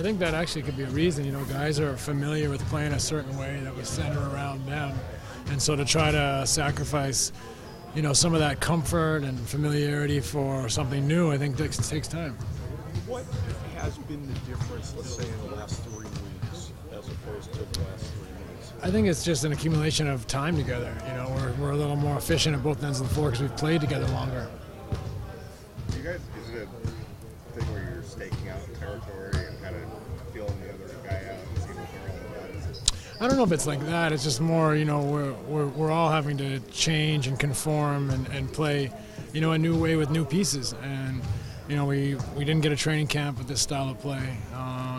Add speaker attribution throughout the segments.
Speaker 1: I think that actually could be a reason. You know, guys are familiar with playing a certain way that we center around them, and so to try to sacrifice, you know, some of that comfort and familiarity for something new, I think takes time.
Speaker 2: What has been the difference, let's say, in the last 3 weeks as opposed to the last 3 months?
Speaker 1: I think it's just an accumulation of time together. You know, we're a little more efficient at both ends of the floor because we've played together longer.
Speaker 3: You guys, is it a thing where you're staking out territory and kind of feeling the other guy out and seeing what they're all about?
Speaker 1: I don't know if it's like that. It's just more, you know, we're all having to change and conform and play, you know, a new way with new pieces. And you know, we didn't get a training camp with this style of play,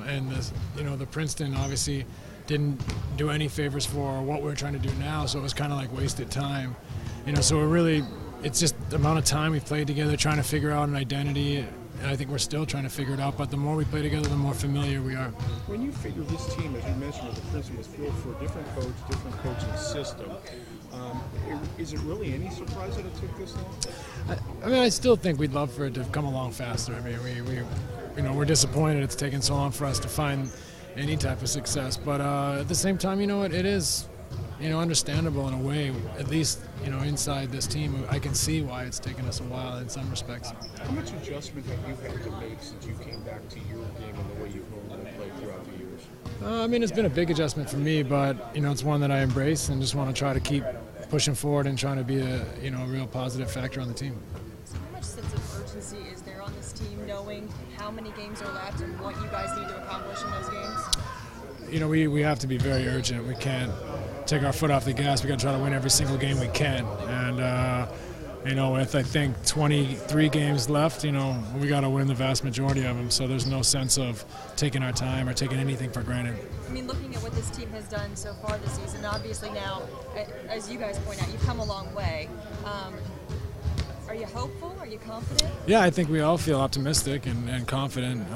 Speaker 1: and this, you know, the Princeton obviously didn't do any favors for what we're trying to do now. So it was kind of like wasted time, you know. So it's just the amount of time we've played together trying to figure out an identity, and I think we're still trying to figure it out, but the more we play together, the more familiar we are.
Speaker 2: When you figure this team, as you mentioned, with the Princeton was built for a different coach, different coaching system, is it really any surprise that it took this long?
Speaker 1: I mean, I still think we'd love for it to come along faster. I mean, you know, we're disappointed it's taken so long for us to find any type of success, but at the same time, you know, it is, you know, understandable in a way. At least, you know, inside this team, I can see why it's taken us a while in some respects.
Speaker 2: How much adjustment have you had to make since you came back to your game and the way you've normally played throughout the years?
Speaker 1: I mean, it's been a big adjustment for me, but you know, it's one that I embrace and just want to try to keep pushing forward and trying to be a, you know, a real positive factor on the team.
Speaker 4: So how much sense of urgency is there on this team, knowing how many games are left and what you guys need to accomplish in those games?
Speaker 1: You know, we have to be very urgent. We can't take our foot off the gas. We got to try to win every single game we can. And you know, with I think 23 games left, you know, we got to win the vast majority of them. So there's no sense of taking our time or taking anything for granted.
Speaker 4: I mean, looking at what this team has done so far this season, obviously now, as you guys point out, you've come a long way. Are you hopeful? Are you confident?
Speaker 1: Yeah, I think we all feel optimistic and confident.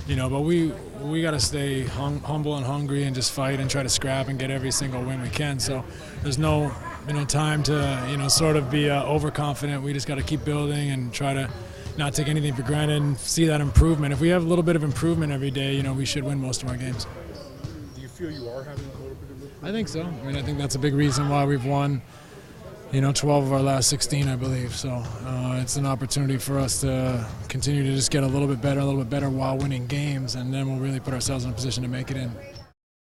Speaker 1: You know, but we got to stay humble and hungry and just fight and try to scrap and get every single win we can. So there's no, you know, time to, you know, sort of be overconfident. We just got to keep building and try to not take anything for granted and see that improvement. If we have a little bit of improvement every day, you know, we should win most of our games.
Speaker 2: Do you feel you are having a little bit of improvement?
Speaker 1: I think so. I mean, I think that's a big reason why we've won, you know, 12 of our last 16, I believe. So it's an opportunity for us to continue to just get a little bit better while winning games, and then we'll really put ourselves in a position to make it in.